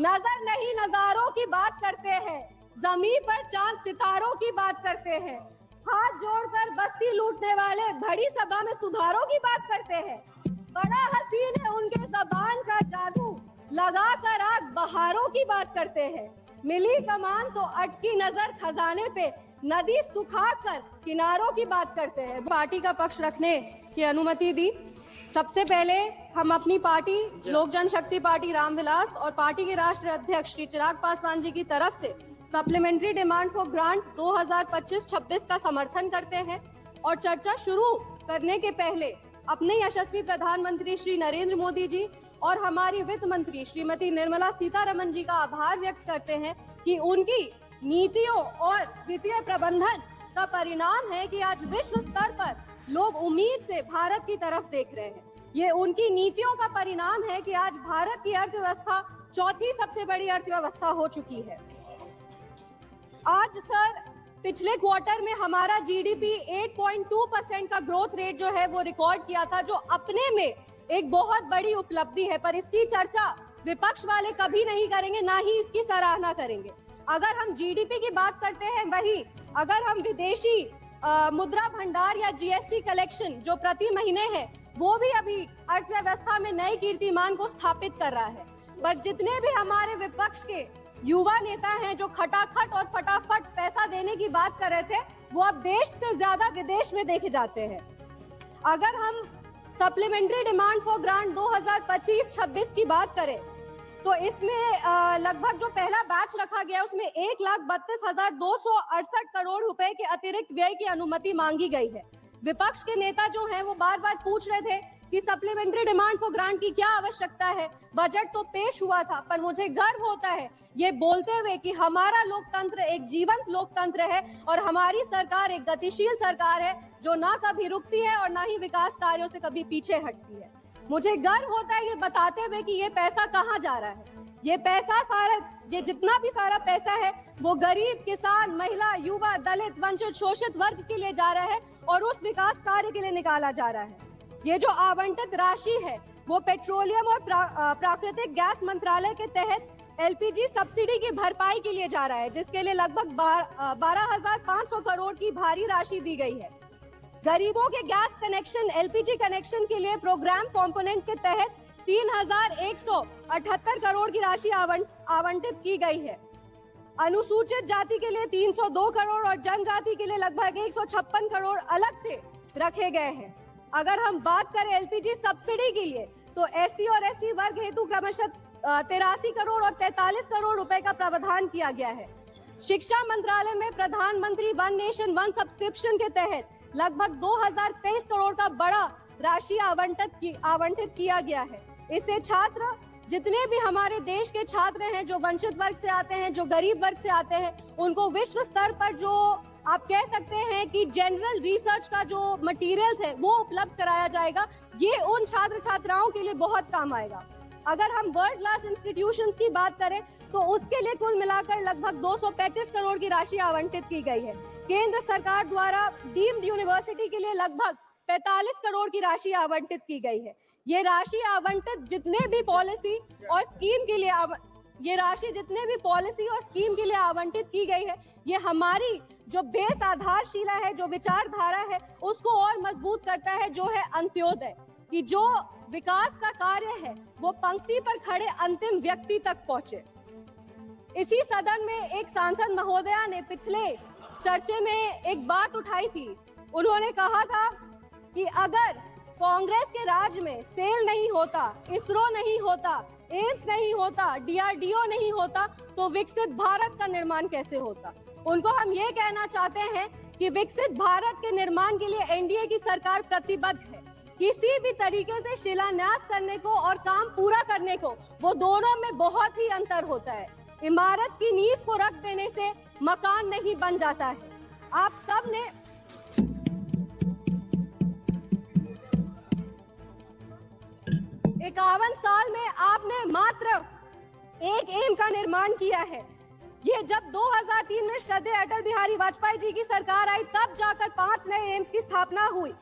नजर नहीं नजारों की बात करते हैं, जमीन पर चांद सितारों की बात करते हैं, हाथ जोड़कर बस्ती लूटने वाले बड़ी सभा में सुधारों की बात करते हैं। बड़ा हसीन है उनके जबान का जादू, लगा कर आग बहारों की बात करते हैं। मिली कमान तो अटकी नजर खजाने पे, नदी सुखा कर किनारों की बात करते हैं। पार्टी का पक्ष रखने की अनुमति दी। सबसे पहले हम अपनी पार्टी लोक जनशक्ति पार्टी रामविलास और पार्टी के राष्ट्रीय अध्यक्ष श्री चिराग पासवान जी की तरफ से सप्लीमेंट्री डिमांड फॉर ग्रांट 2025-26 का समर्थन करते हैं और चर्चा शुरू करने के पहले अपने यशस्वी प्रधानमंत्री श्री नरेंद्र मोदी जी और हमारी वित्त मंत्री श्रीमती निर्मला सीतारमण जी का आभार व्यक्त करते हैं कि उनकी नीतियों और वित्तीय प्रबंधन का परिणाम है कि आज विश्व स्तर पर लोग उम्मीद से भारत की तरफ देख रहे हैं। ये उनकी नीतियों का परिणाम है कि आज भारत की अर्थव्यवस्था चौथी सबसे बड़ी अर्थव्यवस्था हो चुकी है। आज सर पिछले क्वार्टर में हमारा जीडीपी 8.2% का ग्रोथ रेट जो है वो रिकॉर्ड किया था, जो अपने में एक बहुत बड़ी उपलब्धि है, पर इसकी चर्चा विपक्ष वाले कभी नहीं करेंगे, ना ही इसकी सराहना करेंगे। अगर हम जीडीपी की बात करते हैं, वही अगर हम विदेशी मुद्रा भंडार या जीएसटी कलेक्शन जो प्रति महीने है, वो भी अभी अर्थव्यवस्था में नए कीर्तिमान को स्थापित कर रहा है। पर जितने भी हमारे विपक्ष के युवा नेता हैं जो खटाखट और फटाफट पैसा देने की बात कर रहे थे, वो अब देश से ज्यादा विदेश में देखे जाते हैं। अगर हम सप्लीमेंट्री डिमांड फॉर ग्रांट 2025-26 की बात करें तो इसमें लगभग जो पहला बैच रखा गया उसमें 1,32,268 करोड़ रुपए के अतिरिक्त व्यय की अनुमति मांगी गई है। विपक्ष के नेता जो हैं वो बार बार पूछ रहे थे कि सप्लीमेंट्री डिमांड फॉर ग्रांट की क्या आवश्यकता है, बजट तो पेश हुआ था। पर मुझे गर्व होता है ये बोलते हुए कि हमारा लोकतंत्र एक जीवंत लोकतंत्र है और हमारी सरकार एक गतिशील सरकार है जो ना कभी रुकती है और ना ही विकास कार्यों से कभी पीछे हटती है। मुझे गर्व होता है ये बताते हुए कि ये पैसा कहाँ जा रहा है। ये पैसा सारा, ये जितना भी सारा पैसा है वो गरीब, किसान, महिला, युवा, दलित, वंचित, शोषित वर्ग के लिए जा रहा है और उस विकास कार्य के लिए निकाला जा रहा है। ये जो आवंटित राशि है वो पेट्रोलियम और प्राकृतिक गैस मंत्रालय के तहत एलपीजी सब्सिडी की भरपाई के लिए जा रहा है, जिसके लिए लगभग 12,500 करोड़ की भारी राशि दी गई है। गरीबों के गैस कनेक्शन, एलपीजी कनेक्शन के लिए प्रोग्राम कंपोनेंट के तहत 3,178 करोड़ की राशि आवंटित की गई है। अनुसूचित जाति के लिए 302 करोड़ और जनजाति के लिए लगभग 156 करोड़ अलग से रखे गए हैं। अगर हम बात करें एलपीजी सब्सिडी के लिए तो एससी और एसटी वर्ग हेतु क्रमशः 83 करोड़ और 43 करोड़ रुपए का प्रावधान किया गया है। शिक्षा मंत्रालय में प्रधानमंत्री वन नेशन वन सब्सक्रिप्शन के तहत लगभग 2023 करोड़ का बड़ा राशि आवंटित किया गया है। इससे छात्र, जितने भी हमारे देश के छात्र हैं जो वंचित वर्ग से आते हैं, जो गरीब वर्ग से आते हैं, उनको विश्व स्तर पर जो आप कह सकते हैं कि जनरल रिसर्च का जो मटेरियल्स है वो उपलब्ध कराया जाएगा। ये उन छात्र छात्राओं के लिए बहुत काम आएगा। अगर हम वर्ल्ड क्लास इंस्टीट्यूशंस की बात करें तो उसके लिए कुल मिलाकर लगभग 235 करोड़ की राशि आवंटित की गई है। केंद्र सरकार द्वारा डीम्ड यूनिवर्सिटी के लिए लगभग 45 करोड़ की राशि आवंटित की गई है। ये राशि आवंटित जितने भी पॉलिसी और स्कीम के लिए आवंटित की गई है, ये हमारी जो बेस आधारशिला है, जो विचारधारा है, उसको और मजबूत करता है, जो है अंत्योदय, कि जो विकास का कार्य है वो पंक्ति पर खड़े अंतिम व्यक्ति तक पहुंचे। इसी सदन में एक सांसद महोदया ने पिछले चर्चे में एक बात उठाई थी। उन्होंने कहा था कि अगर कांग्रेस के राज में सेल नहीं होता, इसरो नहीं होता, एम्स नहीं होता, डीआरडीओ नहीं होता, तो विकसित भारत का निर्माण कैसे होता। उनको हम ये कहना चाहते हैं कि विकसित भारत के निर्माण के लिए एनडीए की सरकार प्रतिबद्ध है। किसी भी तरीके से शिलान्यास करने को और काम पूरा करने को, वो दोनों में बहुत ही अंतर होता है। इमारत की नींव को रख देने से मकान नहीं बन जाता है। आप सब ने 51 साल में आपने मात्र एक एम का निर्माण किया है। ये जब 2003 में श्रद्धेय अटल बिहारी वाजपेयी जी की सरकार आई, तब जाकर 5 नए एम्स की स्थापना हुई।